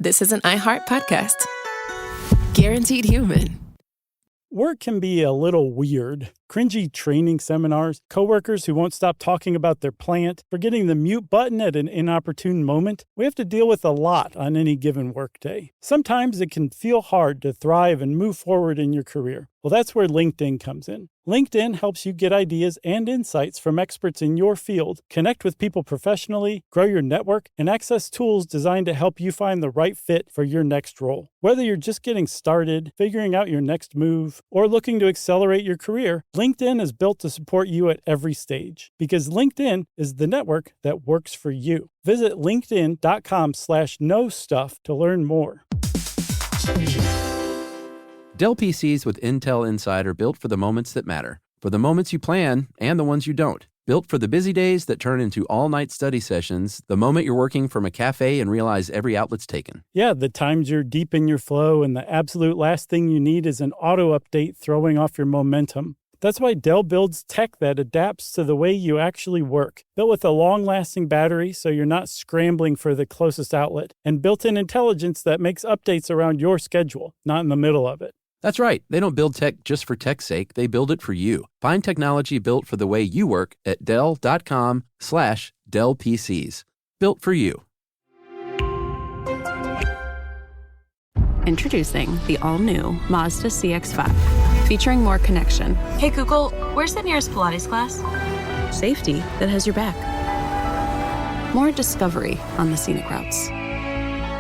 This is an iHeart podcast. Guaranteed human. Work can be a little weird. Cringy training seminars, coworkers who won't stop talking about their plant, forgetting the mute button at an inopportune moment. We have to deal with a lot on any given workday. Sometimes it can feel hard to thrive and move forward in your career. Well, that's where LinkedIn comes in. LinkedIn helps you get ideas and insights from experts in your field, connect with people professionally, grow your network, and access tools designed to help you find the right fit for your next role. Whether you're just getting started, figuring out your next move, or looking to accelerate your career, LinkedIn is built to support you at every stage because LinkedIn is the network that works for you. Visit linkedin.com/knowstuff to learn more. Dell PCs with Intel Inside are built for the moments that matter, for the moments you plan and the ones you don't. Built for the busy days that turn into all-night study sessions, the moment you're working from a cafe and realize every outlet's taken. Yeah, the times you're deep in your flow and the absolute last thing you need is an auto update throwing off your momentum. That's why Dell builds tech that adapts to the way you actually work. Built with a long-lasting battery so you're not scrambling for the closest outlet, and built-in intelligence that makes updates around your schedule, not in the middle of it. That's right. They don't build tech just for tech's sake. They build it for you. Find technology built for the way you work at Dell.com/Dell PCs. Built for you. Introducing the all-new Mazda CX-5, featuring more connection. Hey Google, where's the nearest Pilates class? Safety that has your back. More discovery on the scenic routes.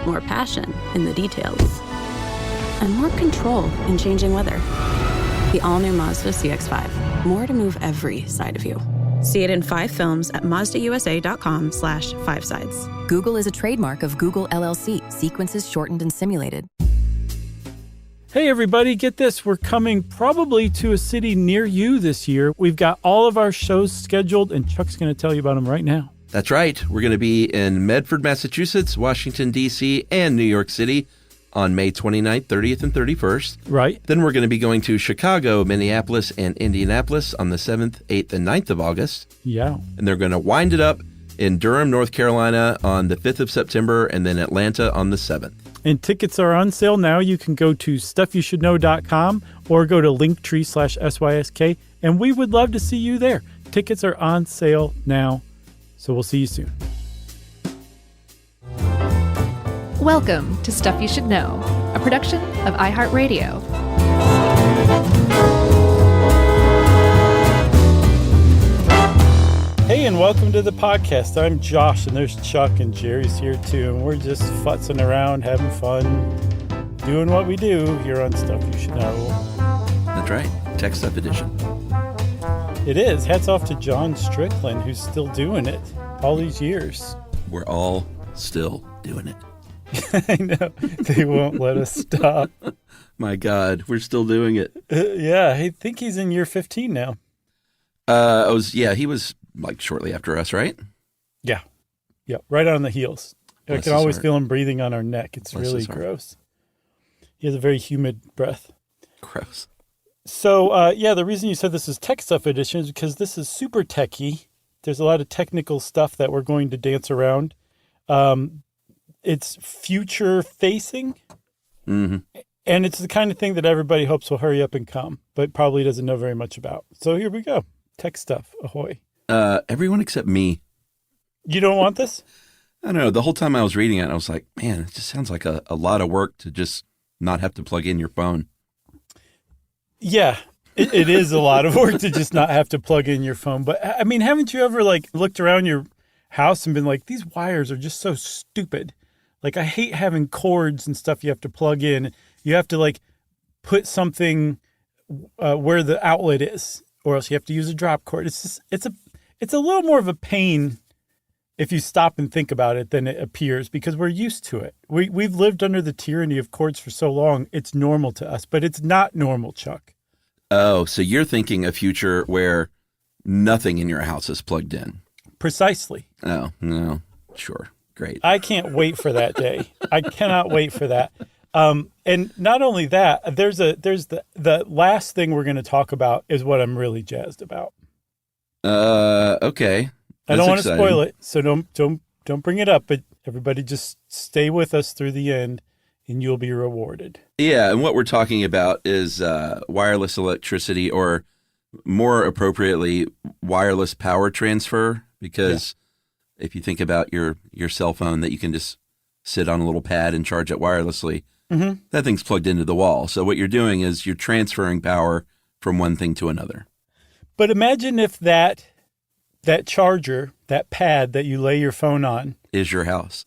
More passion in the details. And more control in changing weather. The all-new Mazda CX-5. More to move every side of you. See it in 5 films at MazdaUSA.com/5sides. Google is a trademark of Google LLC. Sequences shortened and simulated. Hey everybody, get this. We're coming probably to a city near you this year. We've got all of our shows scheduled, and Chuck's going to tell you about them right now. That's right. We're going to be in Medford, Massachusetts, Washington, D.C., and New York City on May 29th, 30th, and 31st. Right. Then we're going to be going to Chicago, Minneapolis, and Indianapolis on the 7th, 8th, and 9th of August. Yeah. And they're going to wind it up in Durham, North Carolina on the 5th of September, and then Atlanta on the 7th. And tickets are on sale now. You can go to stuffyoushouldknow.com or go to linktree/SYSK, and we would love to see you there. Tickets are on sale now, so we'll see you soon. Welcome to Stuff You Should Know, a production of iHeartRadio. Hey, and welcome to the podcast. I'm Josh, and there's Chuck, and Jerry's here too, and we're just futzing around, having fun, doing what we do here on Stuff You Should Know. That's right. Tech Stuff Edition. It is. Hats off to John Strickland, who's still doing it all these years. We're all still doing it. I know. They won't let us stop. My God, we're still doing it. Yeah, I think he's in year 15 now. He was like shortly after us, right? Yeah. Yeah, right on the heels. I can always feel him breathing on our neck. It's really gross. He has a very humid breath. Gross. So, the reason you said this is Tech Stuff Edition is because this is super techy. There's a lot of technical stuff that we're going to dance around. It's future-facing, and it's the kind of thing that everybody hopes will hurry up and come, but probably doesn't know very much about. So here we go. Tech stuff. Ahoy. Everyone except me. You don't want this? I don't know. The whole time I was reading it, I was like, man, it just sounds like a lot of work to just not have to plug in your phone. Yeah, it is a lot of work to just not have to plug in your phone. But, I mean, haven't you ever, looked around your house and been like, these wires are just so stupid. I hate having cords and stuff you have to plug in. You have to, put something where the outlet is, or else you have to use a drop cord. It's a little more of a pain if you stop and think about it than it appears, because we're used to it. We've lived under the tyranny of cords for so long, it's normal to us, but it's not normal, Chuck. Oh, so you're thinking a future where nothing in your house is plugged in. Precisely. Oh, no. Sure. Great. I can't wait for that day. I cannot wait for that. And not only that, there's the last thing we're going to talk about is what I'm really jazzed about. Okay. I don't want to spoil it, so don't bring it up. But Everybody just stay with us through the end and you'll be rewarded. Yeah, and what we're talking about is wireless electricity, or more appropriately, wireless power transfer, because if you think about your cell phone that you can just sit on a little pad and charge it wirelessly, that thing's plugged into the wall. So what you're doing is you're transferring power from one thing to another. But imagine if that charger, that pad that you lay your phone on, is your house.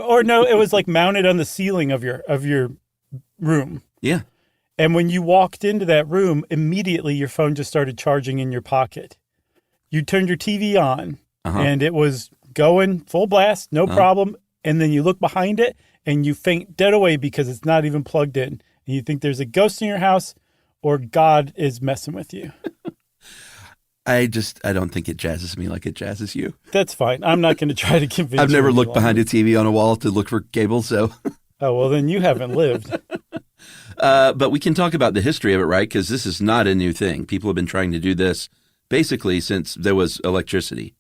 or no, it was like mounted on the ceiling of your room. Yeah. And when you walked into that room, immediately your phone just started charging in your pocket. You turned your TV on and it was going full blast, no problem. And then you look behind it and you faint dead away because it's not even plugged in. And you think there's a ghost in your house or God is messing with you. I don't think it jazzes me like it jazzes you. That's fine. I'm not going to try to convince you. I've never looked behind a TV on a wall to look for cable, so. Oh, well, then you haven't lived. But we can talk about the history of it, right? Because this is not a new thing. People have been trying to do this basically since there was electricity.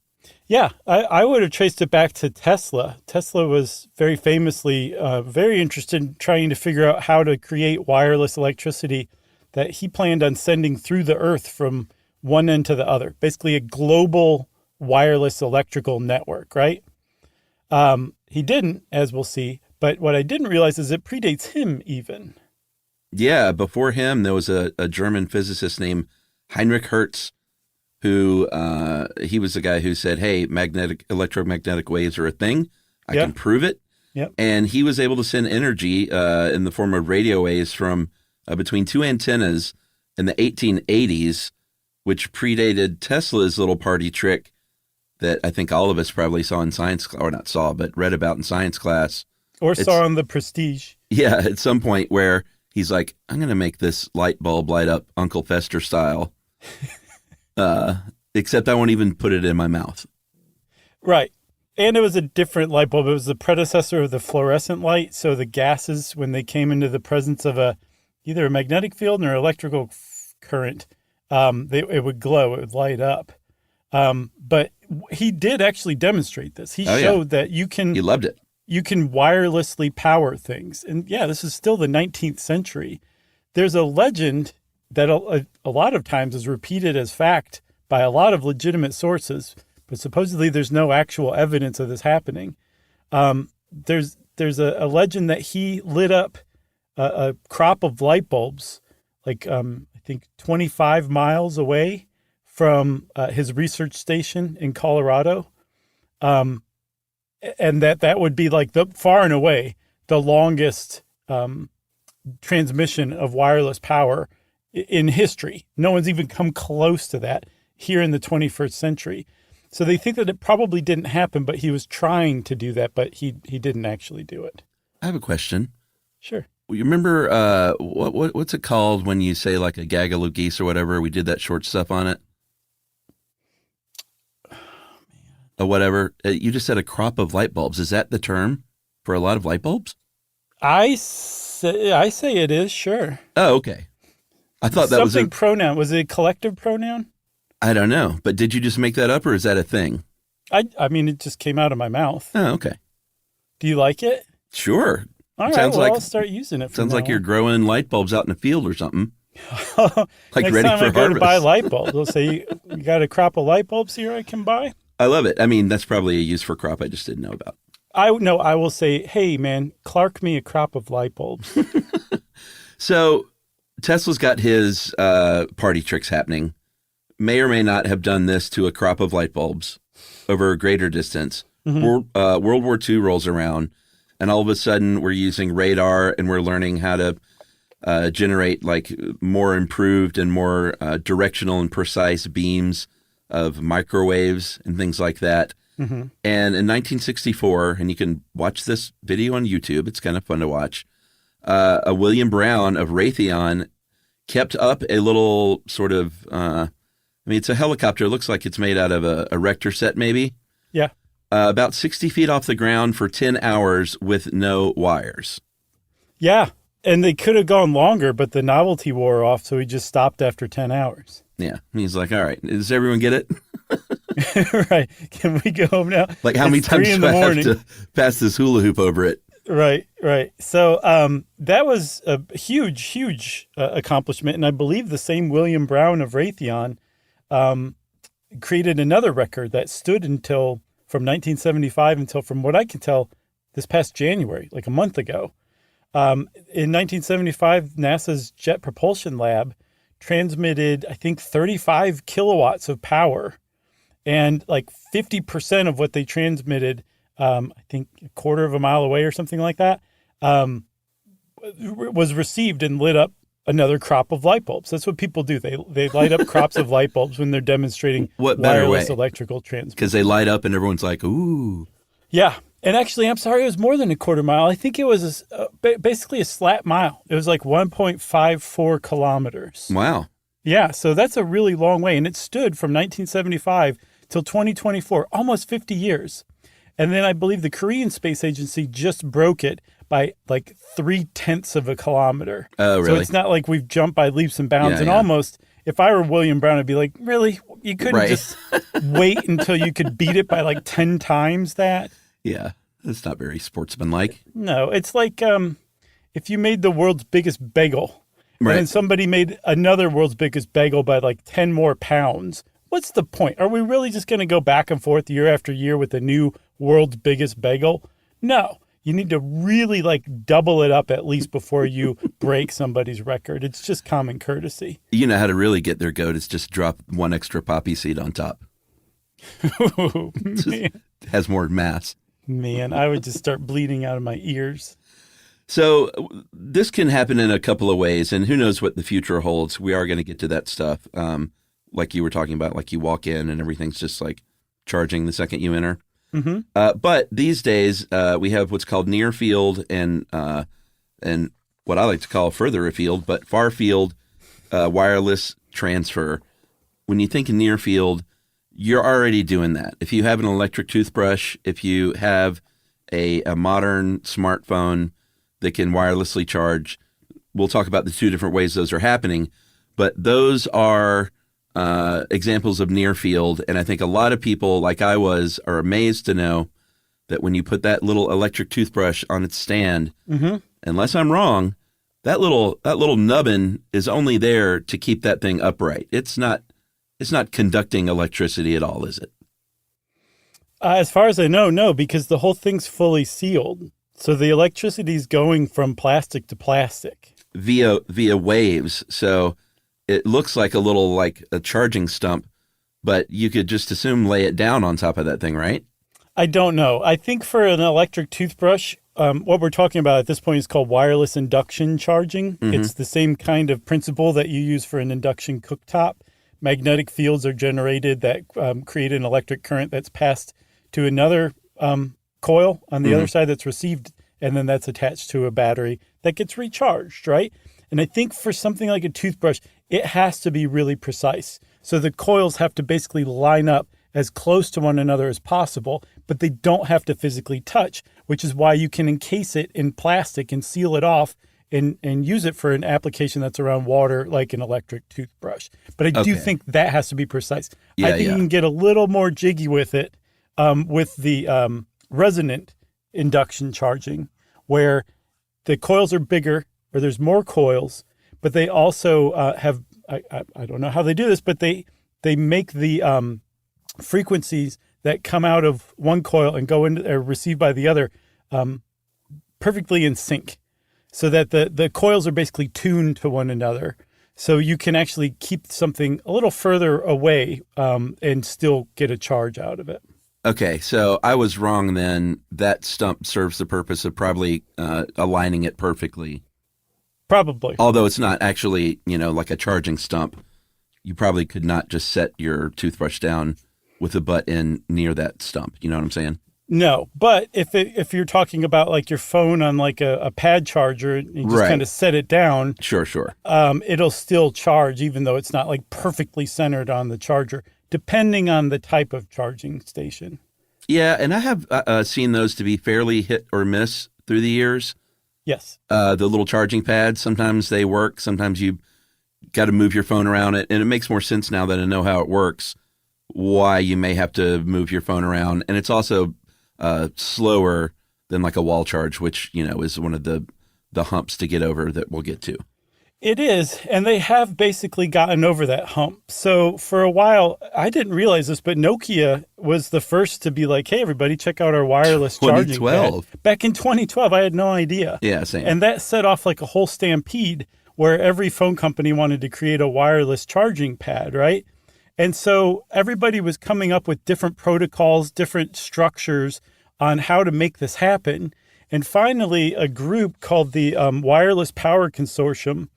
Yeah, I would have traced it back to Tesla. Tesla was very famously very interested in trying to figure out how to create wireless electricity that he planned on sending through the earth from one end to the other, basically a global wireless electrical network, right? He didn't, as we'll see, but what I didn't realize is it predates him even. Yeah, before him, there was a German physicist named Heinrich Hertz, who he was the guy who said, hey, electromagnetic waves are a thing. I can prove it. Yep. And he was able to send energy in the form of radio waves from between two antennas in the 1880s, which predated Tesla's little party trick that I think all of us probably saw in science, or not saw, but read about in science class. Or saw on the Prestige. Yeah, at some point where he's like, I'm going to make this light bulb light up Uncle Fester style, except I won't even put it in my mouth. Right. And it was a different light bulb. It was the predecessor of the fluorescent light. So the gases, when they came into the presence of either a magnetic field or electrical current, it would glow, it would light up. But he did actually demonstrate this. He showed that you can... He loved it. You can wirelessly power things. And yeah, this is still the 19th century. There's a legend that a lot of times is repeated as fact by a lot of legitimate sources, but supposedly there's no actual evidence of this happening. There's a legend that he lit up a crop of light bulbs, like I think 25 miles away from his research station in Colorado. And that would be like far and away the longest transmission of wireless power in history. No one's even come close to that here in the 21st century. So they think that it probably didn't happen, but he was trying to do that, but he didn't actually do it. I have a question. Sure. You remember what's it called when you say like a gaggle of geese or whatever? We did that short stuff on it. Or whatever. You just said a crop of light bulbs. Is that the term for a lot of light bulbs? I say it is, sure. Oh, okay. I thought that was something pronoun. Was it a collective pronoun? I don't know. But did you just make that up, or is that a thing? I mean, it just came out of my mouth. Oh, okay. Do you like it? Sure. All right, well, I'll start using it. Sounds like you're growing light bulbs out in the field or something. Like ready for harvest. Next time I go to buy light bulbs, they'll say, you got a crop of light bulbs here I can buy? I love it. I mean, that's probably a use for crop I just didn't know about. I will say, hey, man, Clark me a crop of light bulbs. So Tesla's got his party tricks happening. May or may not have done this to a crop of light bulbs over a greater distance. Mm-hmm. World War II rolls around, and all of a sudden we're using radar and we're learning how to generate like more improved and more directional and precise beams of microwaves and things like that. Mm-hmm. And in 1964, and you can watch this video on YouTube, it's kind of fun to watch, a William Brown of Raytheon kept up a little sort of, it's a helicopter. It looks like it's made out of a Rector set maybe. Yeah. About 60 feet off the ground for 10 hours with no wires. Yeah. And they could have gone longer, but the novelty wore off, so he just stopped after 10 hours. Yeah. He's like, all right, does everyone get it? Right. Can we go home now? Like how many It's times 3 in do the I morning. have to pass this hula hoop over it? Right, right. So that was a huge accomplishment. And I believe the same William Brown of Raytheon created another record that stood until from 1975 until, from what I can tell, this past January, like a month ago. In 1975, NASA's Jet Propulsion Lab transmitted, I think, 35 kilowatts of power. And like 50% of what they transmitted, I think a quarter of a mile away or something like that, was received and lit up another crop of light bulbs. That's what people do. They light up crops of light bulbs when they're demonstrating What better wireless way? electrical transmission. Because they light up and everyone's like, ooh. Yeah. And actually, I'm sorry, it was more than a quarter mile. I think it was basically a slap mile. It was like 1.54 kilometers. Wow. Yeah, so that's a really long way. And it stood from 1975 till 2024, almost 50 years. And then I believe the Korean Space Agency just broke it by like 0.3 of a kilometer. Oh, really? So it's not like we've jumped by leaps and bounds. Yeah, and yeah. almost, if I were William Brown, I'd be like, really? You couldn't Right. just wait until you could beat it by like 10 times that? Yeah. That's not very sportsmanlike. No, it's like if you made the world's biggest bagel, Right. and then somebody made another world's biggest bagel by like 10 more pounds. What's the point? Are we really just going to go back and forth year after year with a new world's biggest bagel? No. You need to really like double it up at least before you break somebody's record. It's just common courtesy. You know how to really get their goat is just drop one extra poppy seed on top. Oh, man. Has more mass. Man, I would just start bleeding out of my ears. So this can happen in a couple of ways, and who knows what the future holds. We are going to get to that stuff. Like you were talking about, like you walk in and everything's just like charging the second you enter. Mm-hmm. But these days we have what's called near field and what I like to call further afield, but far field wireless transfer. When you think of near field, you're already doing that. If you have an electric toothbrush, if you have a modern smartphone that can wirelessly charge, we'll talk about the two different ways those are happening. But those are examples of near field. And I think a lot of people, like I was, are amazed to know that when you put that little electric toothbrush on its stand, unless I'm wrong, that little nubbin is only there to keep that thing upright. It's not conducting electricity at all, is it? As far as I know, no, because the whole thing's fully sealed. So the electricity is going from plastic to plastic. Via waves. So it looks like a charging stump, but you could just assume lay it down on top of that thing, right? I don't know. I think for an electric toothbrush, what we're talking about at this point is called wireless induction charging. Mm-hmm. It's the same kind of principle that you use for an induction cooktop. Magnetic fields are generated that create an electric current that's passed to another coil on the other side that's received, and then that's attached to a battery that gets recharged, right? And I think for something like a toothbrush, it has to be really precise. So the coils have to basically line up as close to one another as possible, but they don't have to physically touch, which is why you can encase it in plastic and seal it off and use it for an application that's around water, like an electric toothbrush. But I do think that has to be precise. I think you can get a little more jiggy with it with the resonant induction charging, where the coils are bigger, or there's more coils, but they also have, I don't know how they do this, but they make the frequencies that come out of one coil and go into or received by the other perfectly in sync, so that the coils are basically tuned to one another. So you can actually keep something a little further away and still get a charge out of it. Okay, so I was wrong then. That stump serves the purpose of probably aligning it perfectly. Probably. Although it's not actually, like a charging stump. You probably could not just set your toothbrush down with the butt in near that stump. You know what I'm saying? No, but if you're talking about like your phone on like a pad charger, and you just kind of set it down. Sure. It'll still charge, even though it's not like perfectly centered on the charger, depending on the type of charging station. Yeah, and I have seen those to be fairly hit or miss through the years. Yes. The little charging pads, sometimes they work. Sometimes you got to move your phone around it. And it makes more sense now that I know how it works why you may have to move your phone around. And it's also slower than like a wall charge, which, is one of the humps to get over that we'll get to. It is, and they have basically gotten over that hump. So for a while, I didn't realize this, but Nokia was the first to be like, hey, everybody, check out our wireless charging 2012. pad. Back in 2012, I had no idea. Yeah, same. And that set off like a whole stampede where every phone company wanted to create a wireless charging pad, right? And so everybody was coming up with different protocols, different structures on how to make this happen. And finally, a group called the Wireless Power Consortium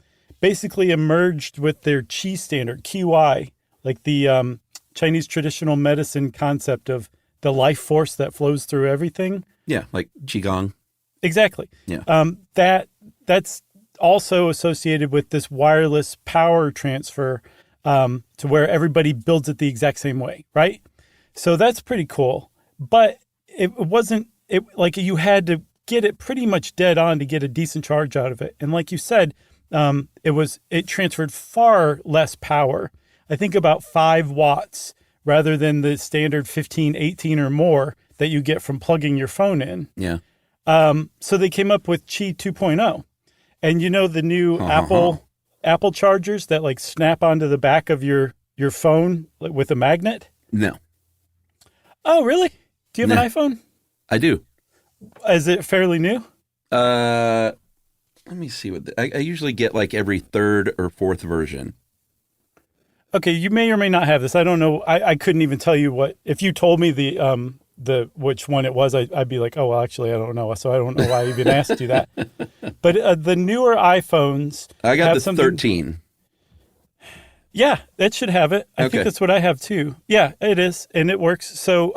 basically emerged with their Qi standard, QI, like the Chinese traditional medicine concept of the life force that flows through everything. Yeah, like Qigong. Exactly. Yeah. That's also associated with this wireless power transfer to where everybody builds it the exact same way, right? So that's pretty cool. But it wasn't, like you had to get it pretty much dead on to get a decent charge out of it. And like you said, it transferred far less power. I think about 5 watts rather than the standard 15, 18 or more that you get from plugging your phone in. Yeah. So they came up with Qi 2.0. And the new Apple chargers that like snap onto the back of your phone with a magnet? No. Oh, really? Do you have an iPhone? I do. Is it fairly new? Let me see what I usually get like every 3rd or 4th version. Okay, you may or may not have this. I don't know. I couldn't even tell you what. If you told me the which one it was, I'd be like, oh well, actually I don't know. So I don't know why I even asked you that. But the newer iPhones, I got the 13. Yeah, that should have it. I think that's what I have too. Yeah, it is, and it works. So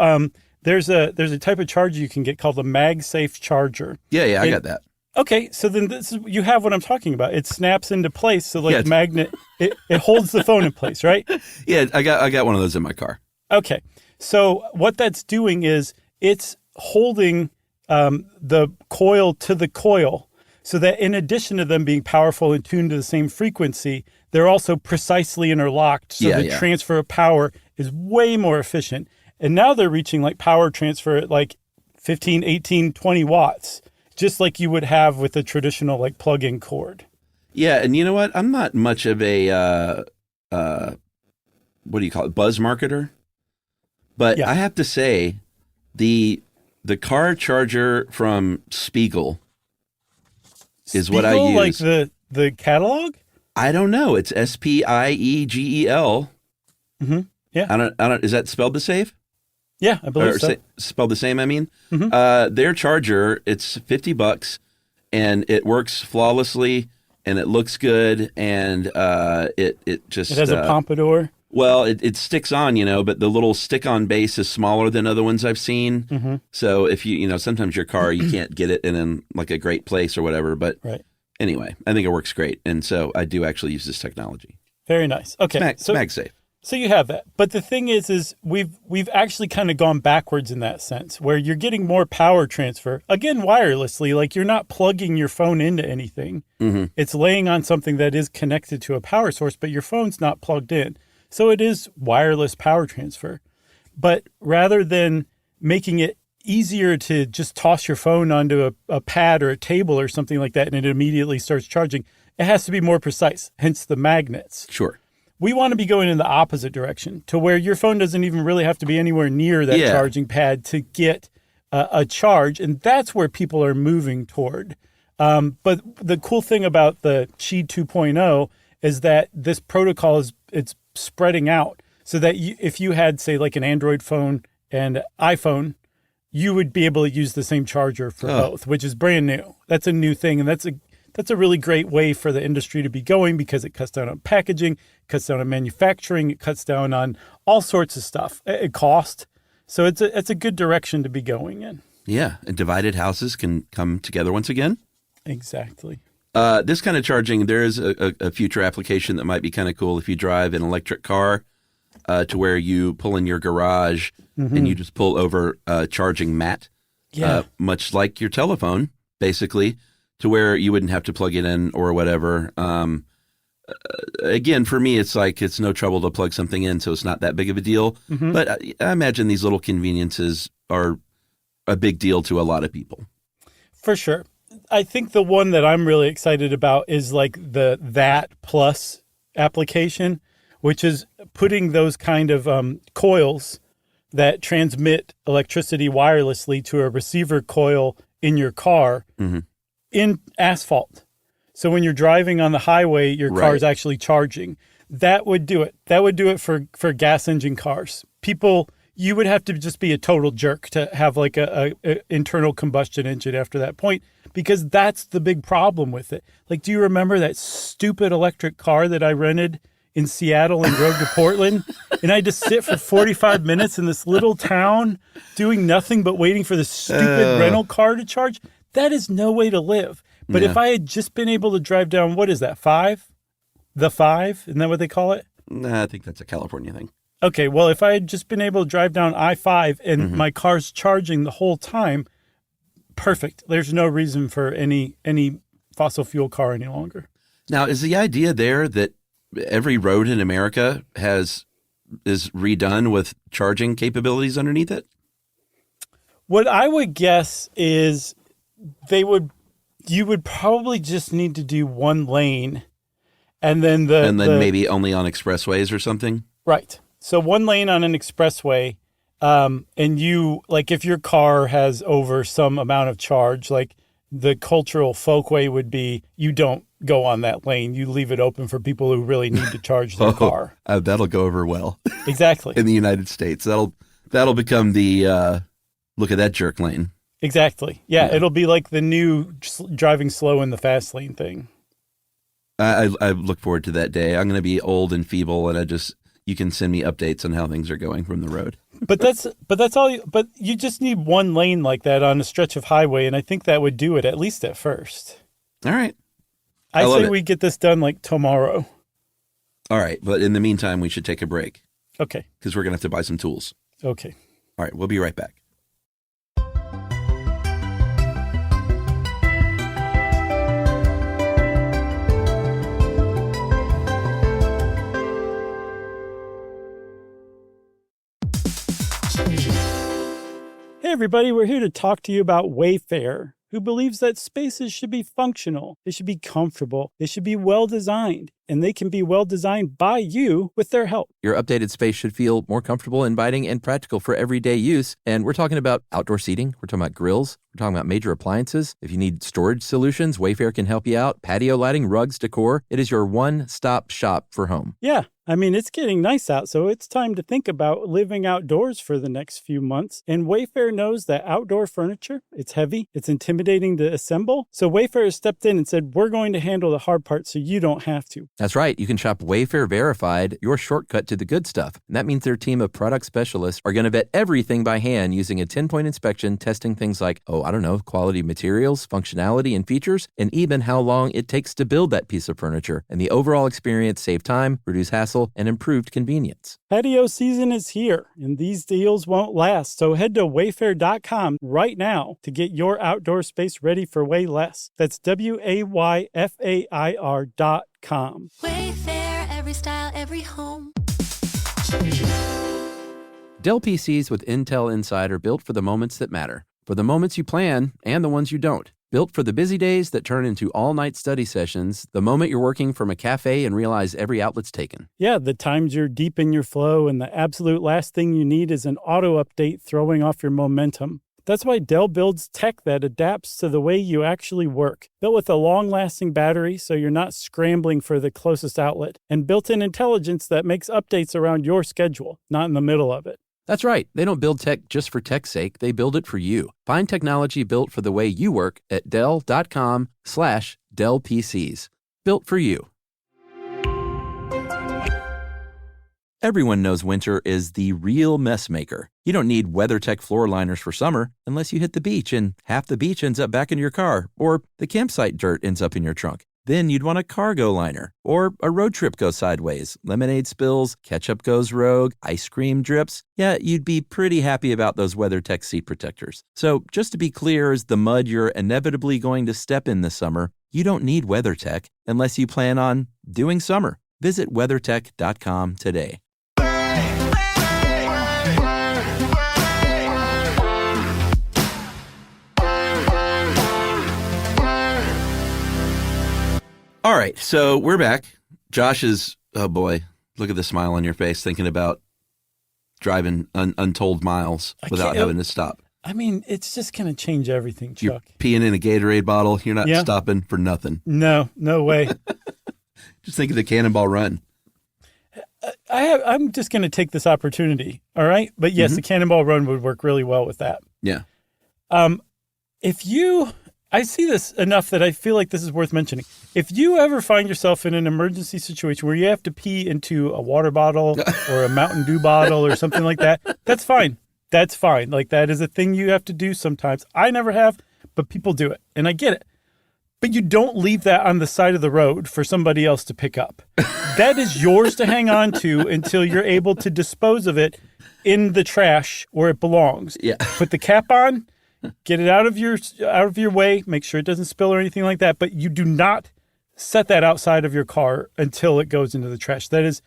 there's a type of charger you can get called a MagSafe charger. Yeah, I got that. Okay, so then you have what I'm talking about. It snaps into place, so like magnet, it holds the phone in place, right? Yeah, I got one of those in my car. Okay, so what that's doing is it's holding the coil to the coil, so that in addition to them being powerful and tuned to the same frequency, they're also precisely interlocked, so the transfer of power is way more efficient. And now they're reaching like power transfer at like 15, 18, 20 watts. Just like you would have with a traditional like plug-in cord. Yeah, and you know what? I'm not much of a what do you call it, buzz marketer. But I have to say, the car charger from Spiegel is what I use. Like the catalog? I don't know. It's SPIEGEL. Mm-hmm. Yeah. I don't. Is that spelled the same? Yeah, I believe so. Spelled the same, I mean. Mm-hmm. Their charger, it's $50, and it works flawlessly, and it looks good, and it just... It has a pompadour? Well, it sticks on, but the little stick-on base is smaller than other ones I've seen. Mm-hmm. So if sometimes your car, you can't get it in like a great place or whatever, but anyway, I think it works great, and so I do actually use this technology. Very nice. Okay. MagSafe. So you have that. But the thing is we've actually kind of gone backwards in that sense, where you're getting more power transfer, again, wirelessly, like you're not plugging your phone into anything. Mm-hmm. It's laying on something that is connected to a power source, but your phone's not plugged in. So it is wireless power transfer. But rather than making it easier to just toss your phone onto a pad or a table or something like that and it immediately starts charging, it has to be more precise, hence the magnets. Sure. We want to be going in the opposite direction to where your phone doesn't even really have to be anywhere near that charging pad to get a charge. And that's where people are moving toward. But the cool thing about the Qi 2.0 is that this protocol it's spreading out so that if you had, say, like an Android phone and iPhone, you would be able to use the same charger for both, which is brand new. That's a new thing. And that's a really great way for the industry to be going because it cuts down on packaging, cuts down on manufacturing, it cuts down on all sorts of stuff, cost. So it's a good direction to be going in. Yeah, and divided houses can come together once again. Exactly. This kind of charging, there is a future application that might be kind of cool if you drive an electric car to where you pull in your garage and you just pull over a charging mat, much like your telephone, basically, to where you wouldn't have to plug it in or whatever. again, for me, it's like it's no trouble to plug something in, so it's not that big of a deal. Mm-hmm. But I imagine these little conveniences are a big deal to a lot of people. For sure. I think the one that I'm really excited about is like the That Plus application, which is putting those kind of coils that transmit electricity wirelessly to a receiver coil in your car in asphalt. So when you're driving on the highway, your car is actually charging. That would do it. That would do it for gas engine cars. People, you would have to just be a total jerk to have like a internal combustion engine after that point, because that's the big problem with it. Like, do you remember that stupid electric car that I rented in Seattle and drove to Portland? And I had to sit for 45 minutes in this little town doing nothing but waiting for this stupid rental car to charge? That is no way to live. But if I had just been able to drive down, what is that, 5? The 5? Isn't that what they call it? Nah, I think that's a California thing. Okay, well, if I had just been able to drive down I-5 and my car's charging the whole time, perfect. There's no reason for any fossil fuel car any longer. Now, is the idea there that every road in America is redone with charging capabilities underneath it? What I would guess is you would probably just need to do one lane, and then maybe only on expressways or something. Right. So one lane on an expressway, and you, like, if your car has over some amount of charge, like the cultural folkway would be, you don't go on that lane. You leave it open for people who really need to charge their car. That'll go over well. Exactly. In the United States, that'll become the look at that jerk lane. Exactly. Yeah, it'll be like the new driving slow in the fast lane thing. I look forward to that day. I'm going to be old and feeble, and you can send me updates on how things are going from the road. But that's all. But you just need one lane like that on a stretch of highway, and I think that would do it, at least at first. All right. I say we get this done like tomorrow. All right, but in the meantime, we should take a break. Okay. Because we're going to have to buy some tools. Okay. All right, we'll be right back. Hey everybody, we're here to talk to you about Wayfair, who believes that spaces should be functional, they should be comfortable, they should be well designed, and they can be well designed by you with their help. Your updated space should feel more comfortable, inviting, and practical for everyday use. And we're talking about outdoor seating. We're talking about grills. We're talking about major appliances. If you need storage solutions, Wayfair can help you out. Patio lighting, rugs, decor. It is your one-stop shop for home. Yeah. I mean, it's getting nice out, so it's time to think about living outdoors for the next few months. And Wayfair knows that outdoor furniture, it's heavy, it's intimidating to assemble. So Wayfair has stepped in and said, we're going to handle the hard part so you don't have to. That's right. You can shop Wayfair Verified, your shortcut to the good stuff. And that means their team of product specialists are going to vet everything by hand using a 10-point inspection, testing things like, quality materials, functionality, and features, and even how long it takes to build that piece of furniture. And the overall experience save time, reduce hassle, and improved convenience. Patio season is here, and these deals won't last. So head to wayfair.com right now to get your outdoor space ready for way less. That's WAYFAIR.com. Wayfair, every style, every home. Dell PCs with Intel Inside are built for the moments that matter, for the moments you plan and the ones you don't. Built for the busy days that turn into all-night study sessions, the moment you're working from a cafe and realize every outlet's taken. Yeah, the times you're deep in your flow and the absolute last thing you need is an auto update throwing off your momentum. That's why Dell builds tech that adapts to the way you actually work. Built with a long-lasting battery so you're not scrambling for the closest outlet, and built-in intelligence that makes updates around your schedule, not in the middle of it. That's right. They don't build tech just for tech's sake. They build it for you. Find technology built for the way you work at Dell.com/Dell PCs. Built for you. Everyone knows winter is the real mess maker. You don't need WeatherTech floor liners for summer unless you hit the beach and half the beach ends up back in your car or the campsite dirt ends up in your trunk. Then you'd want a cargo liner or a road trip go sideways. Lemonade spills, ketchup goes rogue, ice cream drips. Yeah, you'd be pretty happy about those WeatherTech seat protectors. So just to be clear, as the mud you're inevitably going to step in this summer, you don't need WeatherTech unless you plan on doing summer. Visit WeatherTech.com today. All right, so we're back. Josh is, oh boy, look at the smile on your face thinking about driving untold miles without having to stop. I mean, it's just going to change everything, Chuck. You're peeing in a Gatorade bottle. You're not stopping for nothing. No way. Just think of the Cannonball Run. I'm just going to take this opportunity, all right? But yes, the Cannonball Run would work really well with that. Yeah. I see this enough that I feel like this is worth mentioning. If you ever find yourself in an emergency situation where you have to pee into a water bottle or a Mountain Dew bottle or something like that, that's fine. That's fine. Like, that is a thing you have to do sometimes. I never have, but people do it, and I get it. But you don't leave that on the side of the road for somebody else to pick up. That is yours to hang on to until you're able to dispose of it in the trash where it belongs. Yeah. Put the cap on. Get it out of your way. Make sure it doesn't spill or anything like that. But you do not set that outside of your car until it goes into the trash. That is,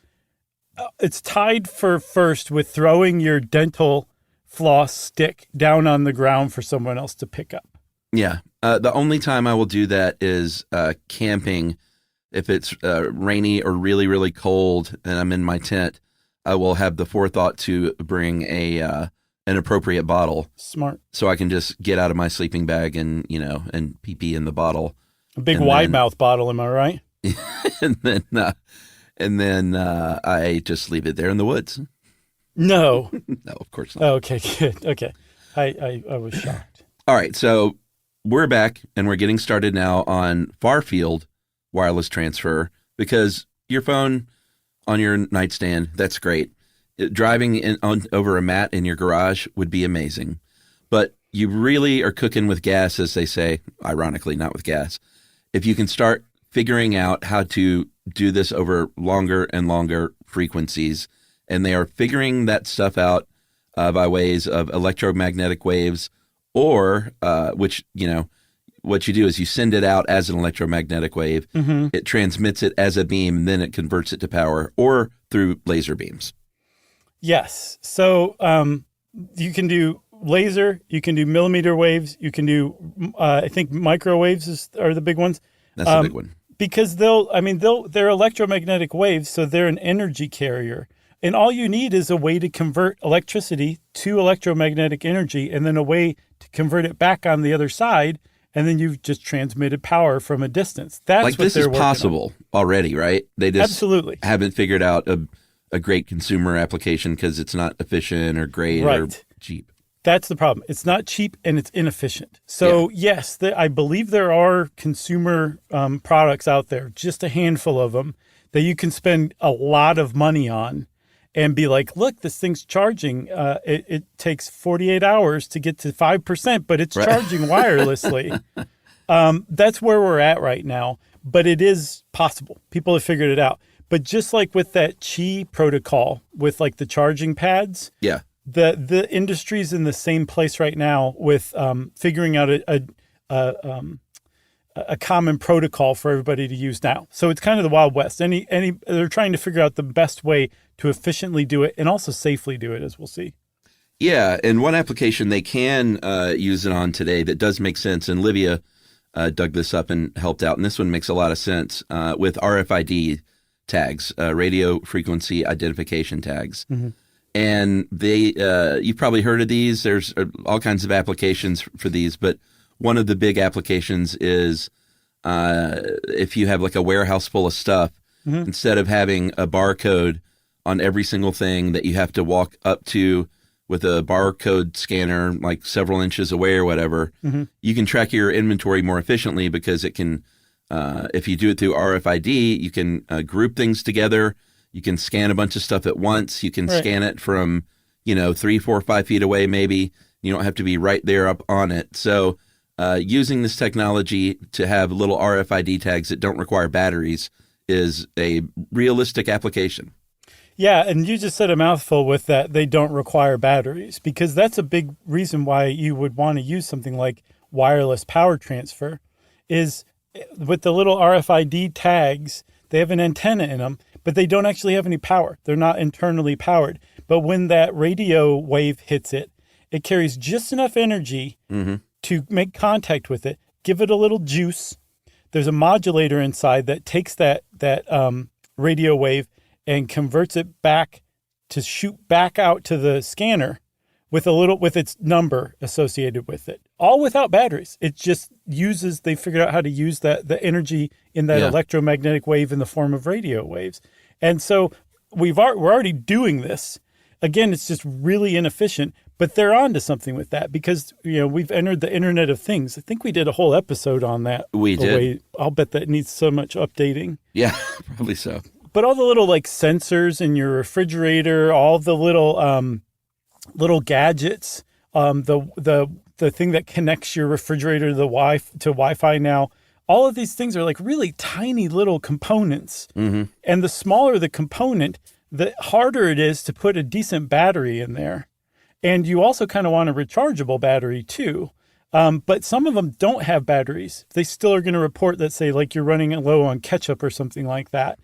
it's tied for first with throwing your dental floss stick down on the ground for someone else to pick up. Yeah. The only time I will do that is camping. If it's rainy or really, really cold and I'm in my tent, I will have the forethought to bring an appropriate bottle. Smart. So I can just get out of my sleeping bag and pee in the bottle. A big wide mouth bottle, am I right? and then I just leave it there in the woods. No. No, of course not. Oh, okay, good. Okay. I was shocked. All right, so we're back and we're getting started now on far field wireless transfer because your phone on your nightstand, that's great. Driving over a mat in your garage would be amazing. But you really are cooking with gas, as they say, ironically, not with gas. If you can start figuring out how to do this over longer and longer frequencies, and they are figuring that stuff out by ways of electromagnetic waves or which, what you do is you send it out as an electromagnetic wave. Mm-hmm. It transmits it as a beam, and then it converts it to power or through laser beams. Yes. So you can do laser, you can do millimeter waves, you can do, I think microwaves are the big ones. That's the big one. Because they're electromagnetic waves, so they're an energy carrier. And all you need is a way to convert electricity to electromagnetic energy and then a way to convert it back on the other side. And then you've just transmitted power from a distance. That's like what this they're is working possible already, right? They just absolutely haven't figured out a great consumer application because it's not efficient or great or cheap. That's the problem. It's not cheap and it's inefficient. So yes, I believe there are consumer products out there, just a handful of them, that you can spend a lot of money on and be like, look, this thing's charging. It takes 48 hours to get to 5%, but it's charging wirelessly. That's where we're at right now. But it is possible. People have figured it out. But just like with that Qi protocol, with like the charging pads, the industry's in the same place right now with figuring out a common protocol for everybody to use now. So it's kind of the Wild West. They're trying to figure out the best way to efficiently do it and also safely do it, as we'll see. Yeah, and one application they can use it on today that does make sense, and Livia dug this up and helped out, and this one makes a lot of sense with RFID tags, radio frequency identification tags. Mm-hmm. And you've probably heard of these. There's all kinds of applications for these, but one of the big applications is if you have like a warehouse full of stuff, instead of having a barcode on every single thing that you have to walk up to with a barcode scanner like several inches away or whatever, you can track your inventory more efficiently because it can, if you do it through RFID, you can group things together. You can scan a bunch of stuff at once. You can scan it from, 3, 4, 5 feet away maybe. You don't have to be right there up on it. So using this technology to have little RFID tags that don't require batteries is a realistic application. Yeah, and you just said a mouthful with that they don't require batteries, because that's a big reason why you would want to use something like wireless power transfer is with the little RFID tags, they have an antenna in them, but they don't actually have any power. They're not internally powered. But when that radio wave hits it, it carries just enough energy to make contact with it, give it a little juice. There's a modulator inside that takes that radio wave and converts it back to shoot back out to the scanner with its number associated with it, all without batteries. It just they figured out how to use the energy in that electromagnetic wave in the form of radio waves. And so we're already doing this. Again, it's just really inefficient, but they're onto something with that because, we've entered the Internet of Things. I think we did a whole episode on that. We did. I'll bet that needs so much updating. Yeah, probably so. But all the little sensors in your refrigerator, all the little gadgets, the thing that connects your refrigerator to Wi-Fi now, all of these things are really tiny little components. Mm-hmm. And the smaller the component, the harder it is to put a decent battery in there. And you also kind of want a rechargeable battery too. But some of them don't have batteries. They still are going to report that, say, you're running low on ketchup or something like that.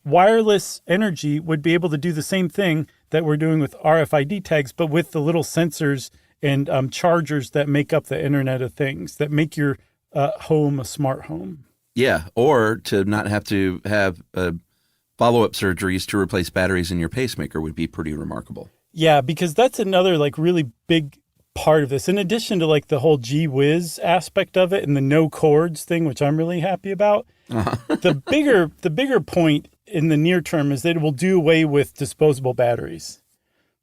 Wireless energy would be able to do the same thing that we're doing with RFID tags, but with the little sensors and chargers that make up the Internet of Things, that make your home a smart home. Yeah, or to not have to have follow-up surgeries to replace batteries in your pacemaker would be pretty remarkable. Yeah, because that's another really big part of this. In addition to the whole gee whiz aspect of it and the no cords thing, which I'm really happy about, the bigger point in the near term is that it will do away with disposable batteries.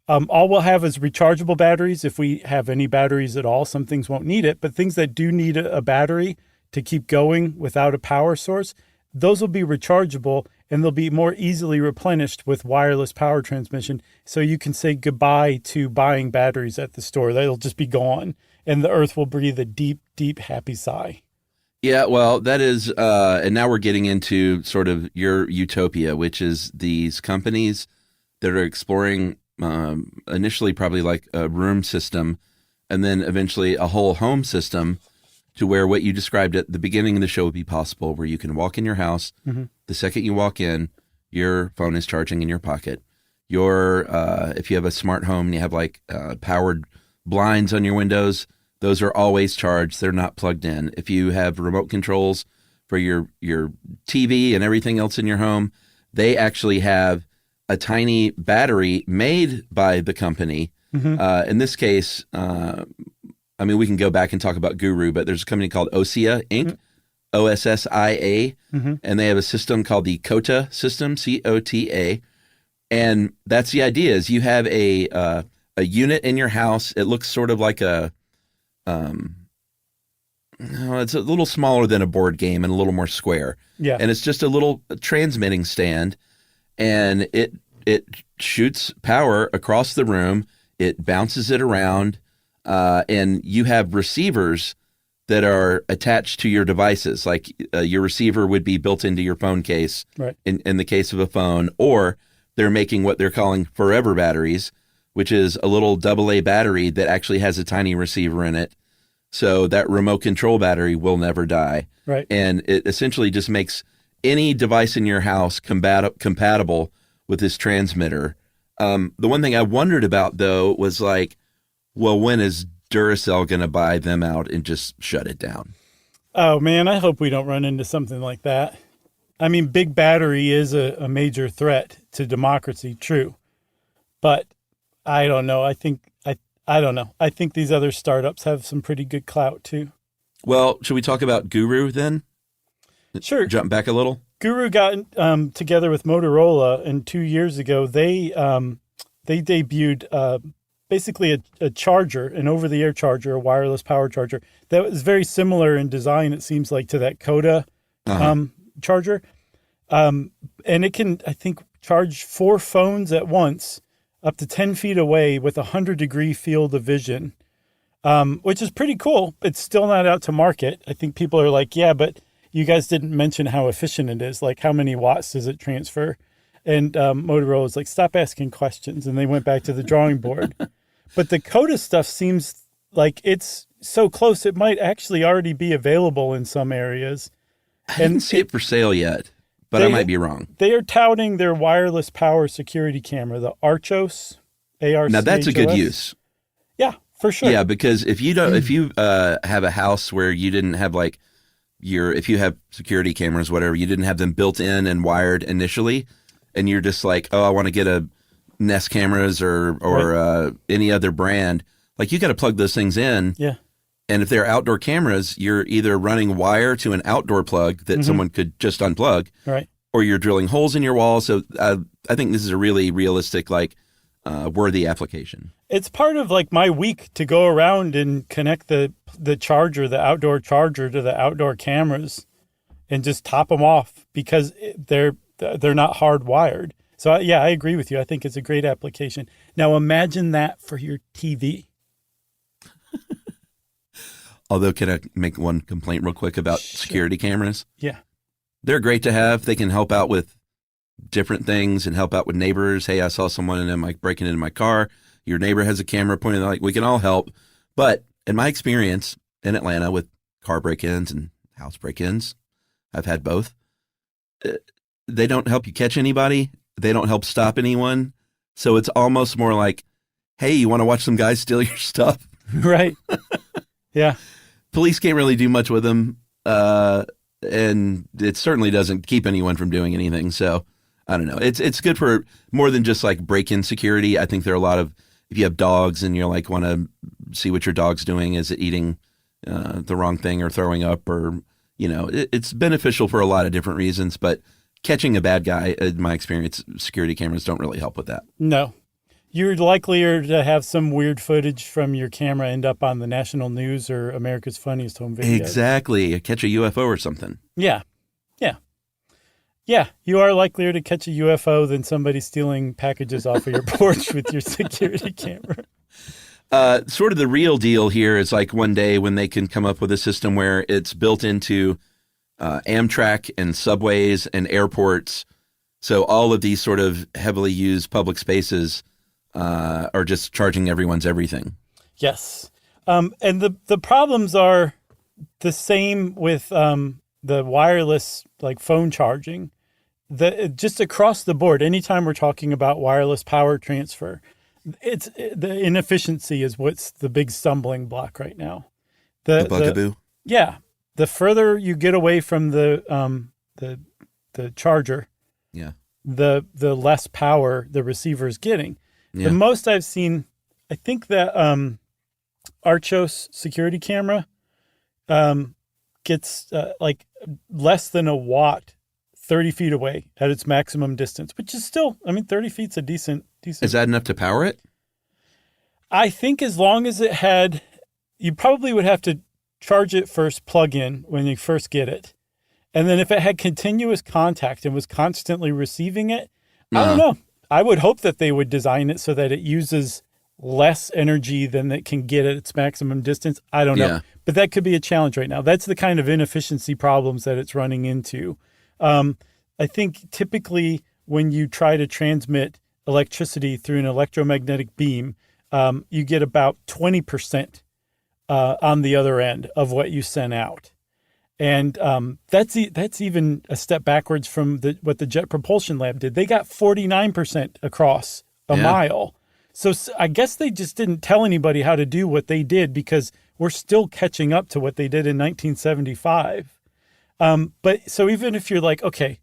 All we'll have is rechargeable batteries if we have any batteries at all. Some things won't need it, but things that do need a battery to keep going without a power source, those will be rechargeable and they'll be more easily replenished with wireless power transmission. So you can say goodbye to buying batteries at the store. They'll just be gone and the earth will breathe a deep, deep, happy sigh. Yeah, well, that is, and now we're getting into sort of your utopia, which is these companies that are exploring initially probably a room system and then eventually a whole home system to where what you described at the beginning of the show would be possible, where you can walk in your house. Mm-hmm. The second you walk in, your phone is charging in your pocket. If you have a smart home and you have powered blinds on your windows, those are always charged. They're not plugged in. If you have remote controls for your TV and everything else in your home, they actually have a tiny battery made by the company. Mm-hmm. In this case, we can go back and talk about Guru, but there's a company called Ossia Inc., mm-hmm. OSSIA, mm-hmm. and they have a system called the COTA system, COTA. And that's the idea is you have a unit in your house. It looks sort of like it's a little smaller than a board game and a little more square. Yeah. And it's just a little transmitting stand, and it shoots power across the room. It bounces it around, and you have receivers that are attached to your devices. Your receiver would be built into your phone case, right, in the case of a phone, or they're making what they're calling forever batteries, which is a little AA battery that actually has a tiny receiver in it. So that remote control battery will never die. Right. And it essentially just makes any device in your house compatible with this transmitter. The one thing I wondered about, though, was when is Duracell going to buy them out and just shut it down? Oh, man, I hope we don't run into something like that. Big battery is a major threat to democracy, true. But I don't know. I don't know. I think these other startups have some pretty good clout, too. Well, should we talk about Guru then? Sure. Jump back a little. Guru got together with Motorola, and 2 years ago, they debuted basically a charger, an over-the-air charger, a wireless power charger that was very similar in design, it seems like, to that COTA charger. And it can, I think, charge 4 phones at once, up to 10 feet away with a 100-degree field of vision. which is pretty cool. It's still not out to market. I think people are like, yeah, but you guys didn't mention how efficient it is. Like, how many watts does it transfer? And Motorola was like, stop asking questions. And they went back to the drawing board. But the CODA stuff seems like it's so close, it might actually already be available in some areas. I didn't see it for sale yet, but I might be wrong. They are touting their wireless power security camera, the Archos, ARC. Now, that's a good use. Yeah, for sure. Yeah, because if you have a house where you didn't have like if you have security cameras, whatever, you didn't have them built in and wired initially, and you're just like, oh, I want to get a Nest cameras or any other brand, like you got to plug those things in. Yeah. And if they're outdoor cameras, you're either running wire to an outdoor plug that someone could just unplug, right? Or you're drilling holes in your wall. So I think this is a really realistic, worthy application. It's part of like my week to go around and connect the charger, the outdoor charger, to the outdoor cameras, and just top them off because they're not hardwired. So yeah, I agree with you. I think it's a great application. Now imagine that for your TV. Although, can I make one complaint real quick about security cameras? Yeah. They're great to have. They can help out with different things and help out with neighbors. Hey, I saw someone breaking into my car. Your neighbor has a camera pointing, like, we can all help. But in my experience in Atlanta with car break-ins and house break-ins, I've had both. They don't help you catch anybody. They don't help stop anyone. So it's almost more like, hey, you want to watch some guys steal your stuff? Right. Yeah. Police can't really do much with them, and it certainly doesn't keep anyone from doing anything. So I don't know. It's good for more than just like break-in security. I think there are a lot of, if you have dogs and you're like want to see what your dog's doing, is it eating the wrong thing or throwing up, or it's beneficial for a lot of different reasons. But catching a bad guy, in my experience, security cameras don't really help with that. No. You're likelier to have some weird footage from your camera end up on the national news or America's Funniest Home Videos. Exactly. Catch a UFO or something. Yeah. Yeah. Yeah. You are likelier to catch a UFO than somebody stealing packages off of your porch with your security camera. Sort of the real deal here is like one day when they can come up with a system where it's built into Amtrak and subways and airports. So all of these sort of heavily used public spaces are just charging everyone's everything. Yes. And the problems are the same with the wireless, like phone charging. Just across the board, anytime we're talking about wireless power transfer, the inefficiency is what's the big stumbling block right now. The bugaboo? Yeah. The further you get away from the charger, the less power the receiver is getting. Yeah. The most I've seen, I think that Archos security camera gets like less than a watt 30 feet away at its maximum distance, which is still, 30 feet's a decent. Is that enough to power it? I think as long as it had, you probably would have to charge it first, plug in when you first get it. And then if it had continuous contact and was constantly receiving it, I don't know. I would hope that they would design it so that it uses less energy than it can get at its maximum distance. I don't know. But that could be a challenge right now. That's the kind of inefficiency problems that it's running into. I think typically when you try to transmit electricity through an electromagnetic beam, you get about 20% on the other end of what you sent out. And that's even a step backwards from what the Jet Propulsion Lab did. They got 49% across a mile. So I guess they just didn't tell anybody how to do what they did because we're still catching up to what they did in 1975. But so even if you're like, okay,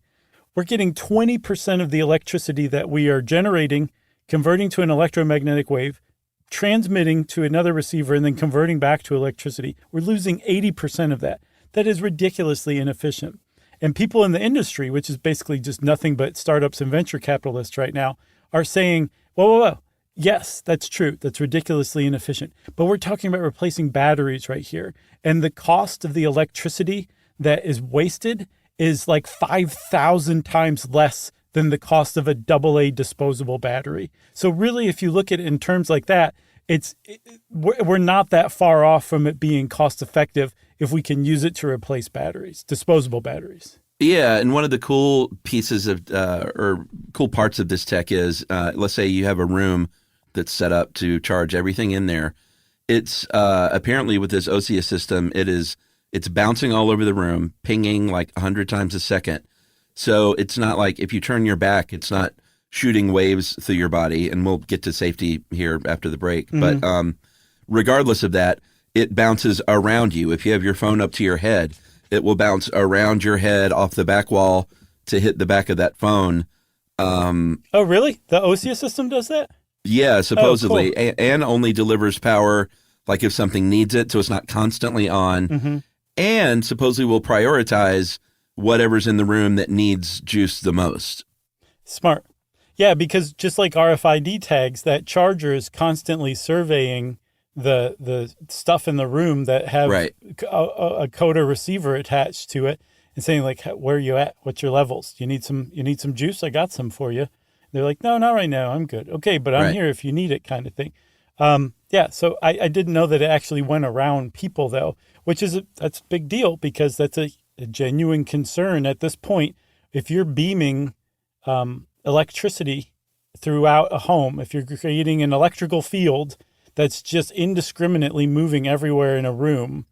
we're getting 20% of the electricity that we are generating, converting to an electromagnetic wave, transmitting to another receiver, and then converting back to electricity, we're losing 80% of that. That is ridiculously inefficient. And people in the industry, which is basically just nothing but startups and venture capitalists right now, are saying, whoa. Yes, that's true. That's ridiculously inefficient. But we're talking about replacing batteries right here. And the cost of the electricity that is wasted is like 5,000 times less than the cost of a AA disposable battery. So really, if you look at it in terms like that, we're not that far off from it being cost effective if we can use it to replace batteries, disposable batteries. Yeah, and one of the cool pieces of or cool parts of this tech is, let's say you have a room that's set up to charge everything in there. It's apparently with this OSIA system, it's bouncing all over the room, pinging like 100 times a second. So it's not like if you turn your back, it's not shooting waves through your body. And we'll get to safety here after the break. Mm-hmm. But regardless of that, it bounces around you. If you have your phone up to your head, it will bounce around your head off the back wall to hit the back of that phone. Oh, really? The OSIA system does that? Yeah, supposedly, cool. and only delivers power like if something needs it, so it's not constantly on. Mm-hmm. And supposedly will prioritize whatever's in the room that needs juice the most. Smart. Yeah, because just like RFID tags, that charger is constantly surveying the stuff in the room that have Right. a coder receiver attached to it and saying like, where are you at? What's your levels? You need some juice? I got some for you. They're like, no, not right now. I'm good. Okay, but I'm Right. here if you need it, kind of thing. Yeah, so I didn't know that it actually went around people though, which is that's a big deal because that's a genuine concern at this point. If you're beaming electricity throughout a home, if you're creating an electrical field that's just indiscriminately moving everywhere in a room,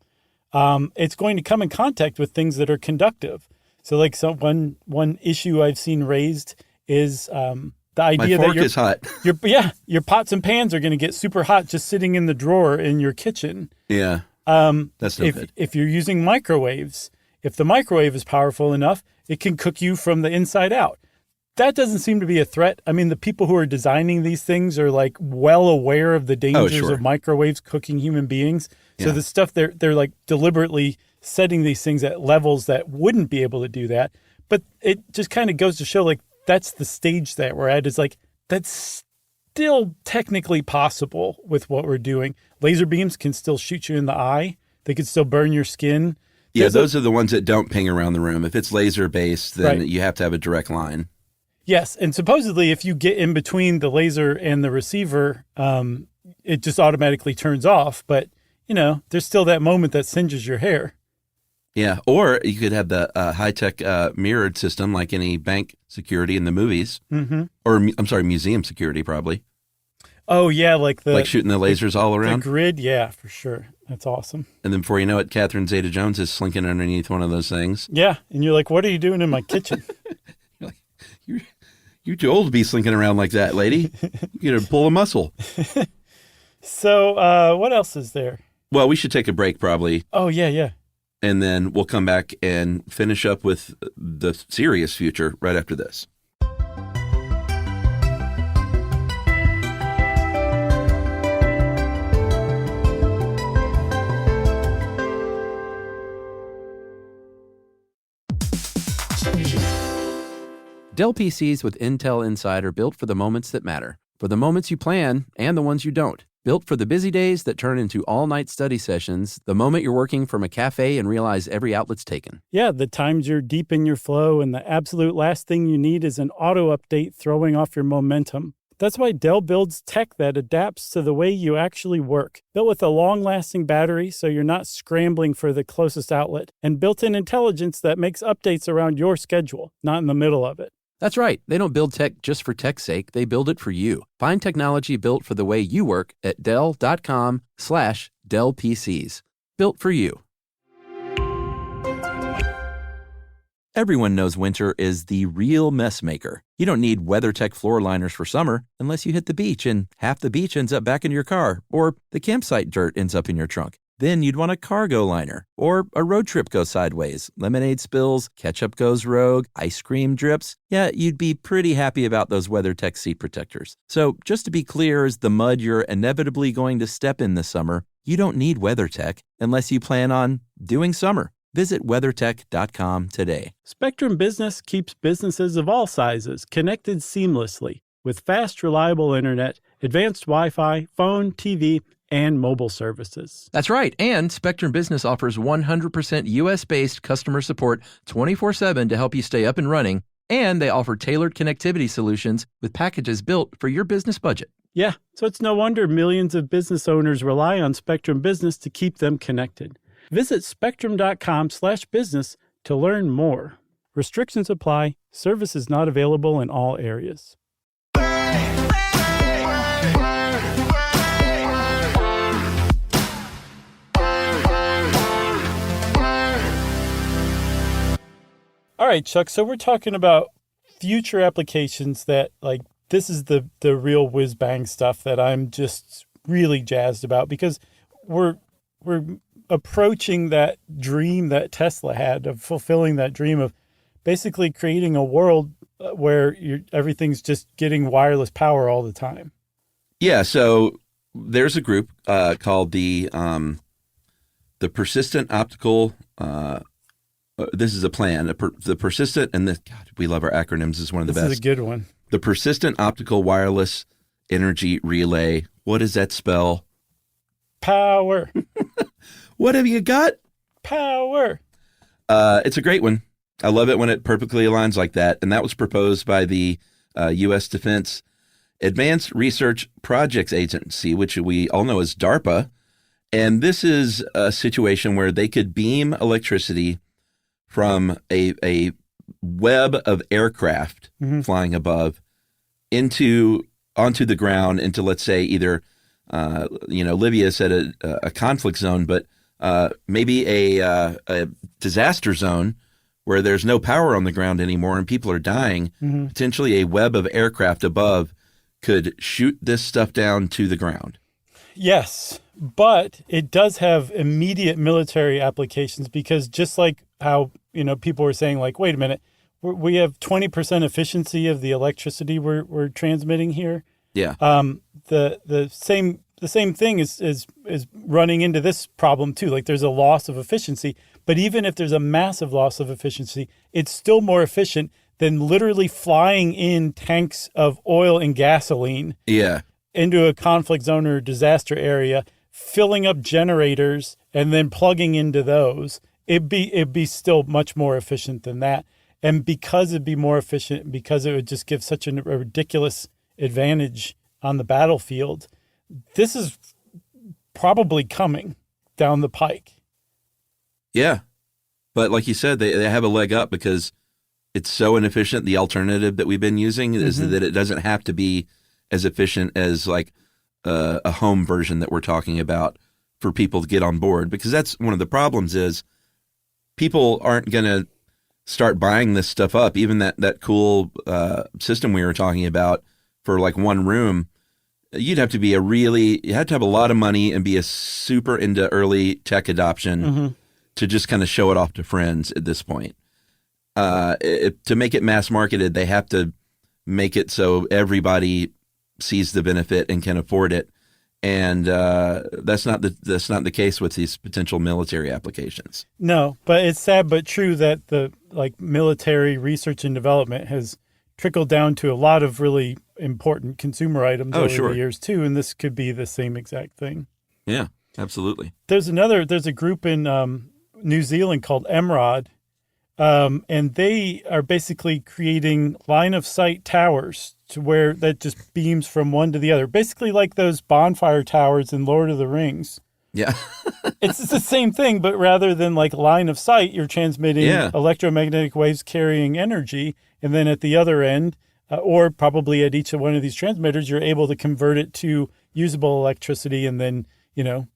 it's going to come in contact with things that are conductive. So like one issue I've seen raised is the idea My fork that is hot. your pots and pans are going to get super hot just sitting in the drawer in your kitchen. Yeah, that's no good. If you're using microwaves, if the microwave is powerful enough, it can cook you from the inside out. That doesn't seem to be a threat. I mean, the people who are designing these things are like well aware of the dangers sure. of microwaves cooking human beings. So Yeah. the stuff they're like deliberately setting these things at levels that wouldn't be able to do that. But it just kind of goes to show like that's the stage that we're at. Is like that's still technically possible with what we're doing. Laser beams can still shoot you in the eye. They could still burn your skin. Yeah, those are the ones that don't ping around the room. If it's laser based, then Right. you have to have a direct line. Yes, and supposedly if you get in between the laser and the receiver, it just automatically turns off. But, there's still that moment that singes your hair. Yeah, or you could have the high-tech mirrored system like any bank security in the movies. Mm-hmm. Or, museum security probably. Oh, yeah, like shooting the lasers all around. The grid, yeah, for sure. That's awesome. And then before you know it, Catherine Zeta-Jones is slinking underneath one of those things. Yeah, and you're like, what are you doing in my kitchen? You're too old to be slinking around like that, lady. You gotta pull a muscle. So what else is there? Well, we should take a break probably. Oh, yeah. And then we'll come back and finish up with the serious future right after this. Dell PCs with Intel Inside are built for the moments that matter, for the moments you plan and the ones you don't. Built for the busy days that turn into all-night study sessions, the moment you're working from a cafe and realize every outlet's taken. Yeah, the times you're deep in your flow and the absolute last thing you need is an auto update throwing off your momentum. That's why Dell builds tech that adapts to the way you actually work. Built with a long-lasting battery so you're not scrambling for the closest outlet, and built-in intelligence that makes updates around your schedule, not in the middle of it. That's right. They don't build tech just for tech's sake. They build it for you. Find technology built for the way you work at Dell.com/Dell PCs. Built for you. Everyone knows winter is the real mess maker. You don't need WeatherTech floor liners for summer unless you hit the beach and half the beach ends up back in your car, or the campsite dirt ends up in your trunk. Then you'd want a cargo liner, or a road trip goes sideways, lemonade spills, ketchup goes rogue, ice cream drips. Yeah, you'd be pretty happy about those WeatherTech seat protectors. So just to be clear, as the mud you're inevitably going to step in this summer, you don't need WeatherTech unless you plan on doing summer. Visit WeatherTech.com today. Spectrum Business keeps businesses of all sizes connected seamlessly with fast, reliable internet, advanced Wi-Fi, phone, TV, and mobile services. That's right. And Spectrum Business offers 100% U.S.-based customer support 24/7 to help you stay up and running. And they offer tailored connectivity solutions with packages built for your business budget. Yeah, so it's no wonder millions of business owners rely on Spectrum Business to keep them connected. Visit spectrum.com/business to learn more. Restrictions apply. Service is not available in all areas. All right, Chuck, so we're talking about future applications that, like, this is the real whiz-bang stuff that I'm just really jazzed about, because we're approaching that dream that Tesla had of fulfilling that dream of basically creating a world where everything's just getting wireless power all the time. Yeah, so there's a group called the Persistent Optical. This is a plan. The persistent and the God, we love our acronyms. This is one of the best. This is a good one. The Persistent Optical Wireless Energy Relay. What does that spell? Power. What have you got? Power. It's a great one. I love it when it perfectly aligns like that. And that was proposed by the U.S. Defense Advanced Research Projects Agency, which we all know as DARPA. And this is a situation where they could beam electricity from a web of aircraft flying above onto the ground, into, let's say, either Libya said a conflict zone, but maybe a disaster zone where there's no power on the ground anymore and people are dying. Potentially a web of aircraft above could shoot this stuff down to the ground. Yes, but it does have immediate military applications, because just like how, people were saying, like, wait a minute, we have 20% efficiency of the electricity we're transmitting here. Yeah. The same thing is running into this problem too. Like, there's a loss of efficiency, but even if there's a massive loss of efficiency, it's still more efficient than literally flying in tanks of oil and gasoline into a conflict zone or disaster area, filling up generators and then plugging into those. It'd be still much more efficient than that. And because it'd be more efficient, because it would just give such a ridiculous advantage on the battlefield, this is probably coming down the pike. Yeah. But like you said, they have a leg up because it's so inefficient. The alternative that we've been using is that it doesn't have to be as efficient as like a home version that we're talking about for people to get on board. Because that's one of the problems is people aren't going to start buying this stuff up. Even that cool system we were talking about for like one room, you have to have a lot of money and be a super into early tech adoption to just kind of show it off to friends at this point. To make it mass marketed, they have to make it so everybody sees the benefit and can afford it. And that's not the case with these potential military applications. No, but it's sad but true that the military research and development has trickled down to a lot of really important consumer items over the years too, and this could be the same exact thing. Yeah, absolutely. There's a group in New Zealand called Emrod, and they are basically creating line of sight towers to where that just beams from one to the other. Basically like those bonfire towers in Lord of the Rings. Yeah. It's the same thing, but rather than like line of sight, you're transmitting electromagnetic waves carrying energy. And then at the other end, or probably at each one of these transmitters, you're able to convert it to usable electricity and then,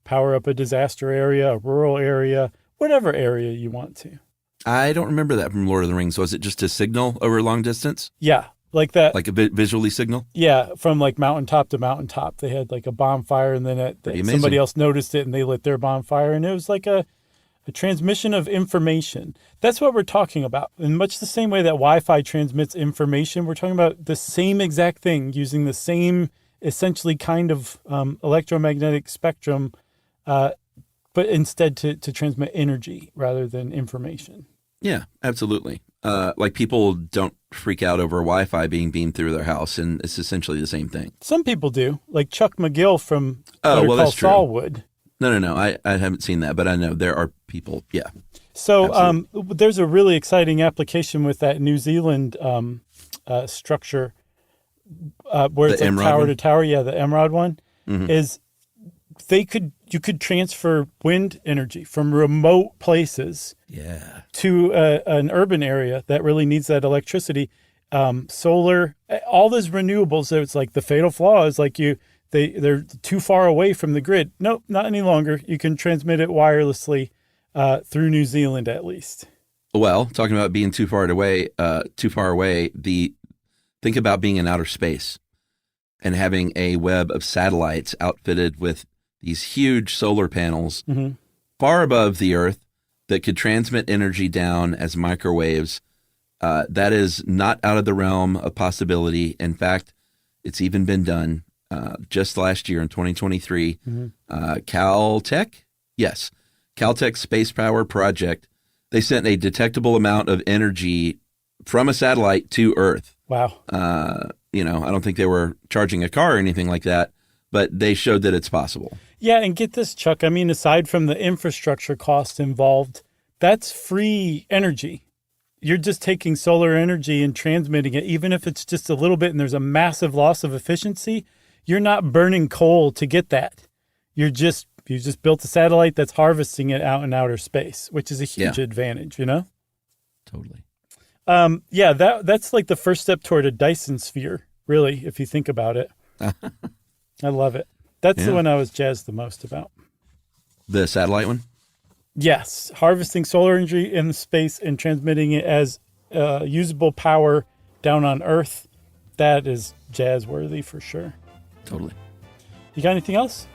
power up a disaster area, a rural area, whatever area you want to. I don't remember that from Lord of the Rings. Was it just a signal over long distance? Yeah, like that. Like a visually signal? Yeah, from like mountaintop to mountaintop. They had like a bonfire, and then somebody else noticed it and they lit their bonfire, and it was like a transmission of information. That's what we're talking about. In much the same way that Wi-Fi transmits information, we're talking about the same exact thing using the same essentially kind of electromagnetic spectrum, but instead to transmit energy rather than information. Yeah, absolutely. Like people don't freak out over Wi-Fi being beamed through their house, and it's essentially the same thing. Some people do, like Chuck McGill from Better Call Saul would. No. I haven't seen that, but I know there are people. Yeah. So there's a really exciting application with that New Zealand structure where it's The like Emerald tower one? to tower. Yeah, the Emerald one is you could transfer wind energy from remote places to an urban area that really needs that electricity. Solar, all those renewables. So it's like the fatal flaw is like they're too far away from the grid. Nope, not any longer. You can transmit it wirelessly through New Zealand at least. Well, talking about being too far away, think about being in outer space and having a web of satellites outfitted with these huge solar panels far above the Earth that could transmit energy down as microwaves. That is not out of the realm of possibility. In fact, it's even been done just last year in 2023. Caltech Space Power Project. They sent a detectable amount of energy from a satellite to Earth. Wow. I don't think they were charging a car or anything like that, but they showed that it's possible. Yeah, and get this, Chuck. I mean, aside from the infrastructure costs involved, that's free energy. You're just taking solar energy and transmitting it, even if it's just a little bit and there's a massive loss of efficiency. You're not burning coal to get that. You just built a satellite that's harvesting it out in outer space, which is a huge advantage, Totally. That's like the first step toward a Dyson sphere, really, if you think about it. I love it. That's the one I was jazzed the most about. The satellite one? Yes, harvesting solar energy in space and transmitting it as usable power down on Earth. That is jazz-worthy for sure. Totally. You got anything else?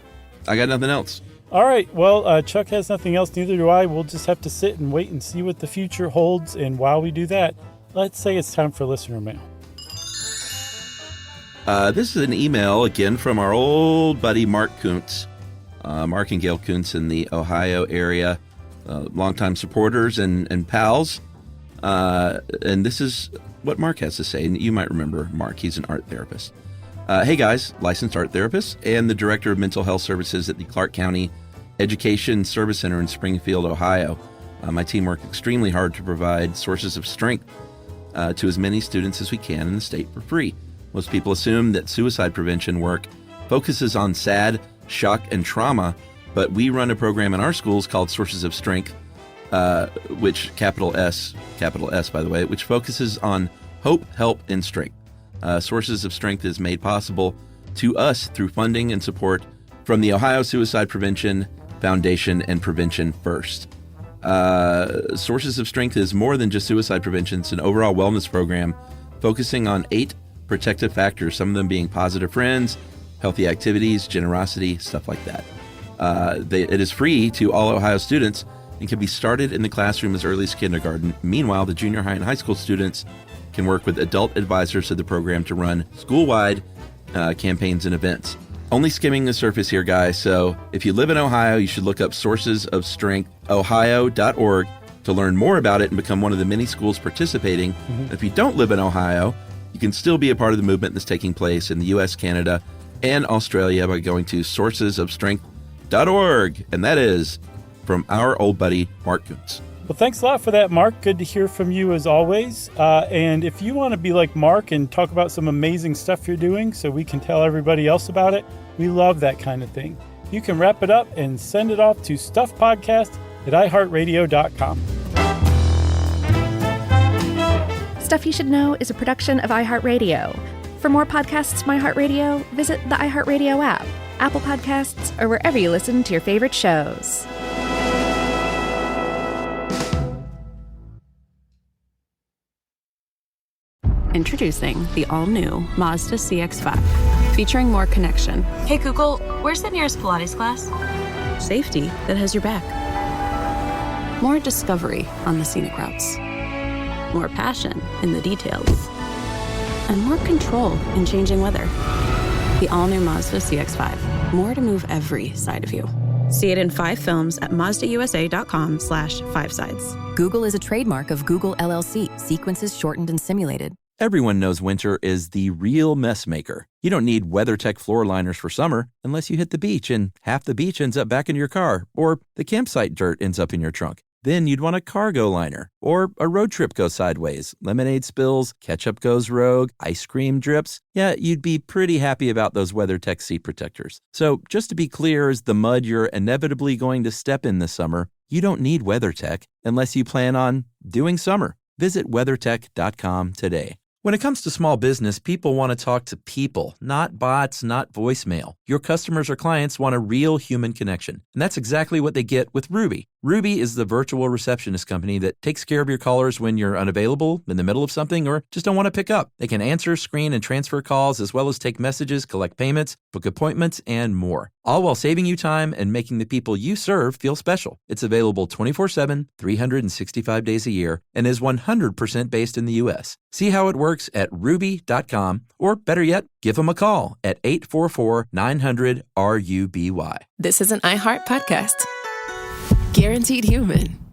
I got nothing else. All right. Well, Chuck has nothing else. Neither do I. We'll just have to sit and wait and see what the future holds. And while we do that, let's say it's time for listener mail. This is an email again from our old buddy Mark Kuntz. Mark and Gail Kuntz in the Ohio area, longtime supporters and pals. And this is what Mark has to say. And you might remember Mark. He's an art therapist. Hey guys, licensed art therapist and the director of mental health services at the Clark County Education Service Center in Springfield, Ohio. My team worked extremely hard to provide sources of strength to as many students as we can in the state for free. Most people assume that suicide prevention work focuses on SAD, shock, and trauma, but we run a program in our schools called Sources of Strength, which capital S by the way, which focuses on hope, help, and strength. Sources of Strength is made possible to us through funding and support from the Ohio Suicide Prevention Foundation and Prevention First. Sources of Strength is more than just suicide prevention. It's an overall wellness program focusing on 8 protective factors, some of them being positive friends, healthy activities, generosity, stuff like that. It is free to all Ohio students and can be started in the classroom as early as kindergarten. Meanwhile, the junior high and high school students can work with adult advisors of the program to run school-wide campaigns and events. Only skimming the surface here, guys, so if you live in Ohio, you should look up Sources of Strength, ohio.org, to learn more about it and become one of the many schools participating. If you don't live in Ohio, you can still be a part of the movement that's taking place in the U.S., Canada, and Australia by going to sourcesofstrength.org, and that is from our old buddy, Mark Kuntz. Well, thanks a lot for that, Mark. Good to hear from you as always. And if you want to be like Mark and talk about some amazing stuff you're doing so we can tell everybody else about it, we love that kind of thing. You can wrap it up and send it off to stuffpodcast@iheartradio.com. Stuff You Should Know is a production of iHeartRadio. For more podcasts from iHeartRadio, visit the iHeartRadio app, Apple Podcasts, or wherever you listen to your favorite shows. Introducing the all-new Mazda CX-5, featuring more connection, Hey Google, where's the nearest Pilates class? safety that has your back, more discovery on the scenic routes, more passion in the details, and more control in changing weather. The all-new Mazda CX-5, more to move every side of you. See it in 5 films at mazdausa.com/5sides. Google is a trademark of Google LLC. Sequences shortened and simulated. Everyone knows winter is the real mess maker. You don't need WeatherTech floor liners for summer unless you hit the beach and half the beach ends up back in your car, or the campsite dirt ends up in your trunk. Then you'd want a cargo liner or a road trip go sideways, lemonade spills, ketchup goes rogue, ice cream drips. Yeah, you'd be pretty happy about those WeatherTech seat protectors. So just to be clear, as the mud you're inevitably going to step in this summer, you don't need WeatherTech unless you plan on doing summer. Visit WeatherTech.com today. When it comes to small business, people want to talk to people, not bots, not voicemail. Your customers or clients want a real human connection. And that's exactly what they get with Ruby. Ruby is the virtual receptionist company that takes care of your callers when you're unavailable, in the middle of something, or just don't want to pick up. They can answer, screen, and transfer calls, as well as take messages, collect payments, book appointments, and more. All while saving you time and making the people you serve feel special. It's available 24/7, 365 days a year, and is 100% based in the U.S. See how it works at ruby.com, or better yet, give them a call at 844-900-RUBY. This is an iHeart podcast. Guaranteed human.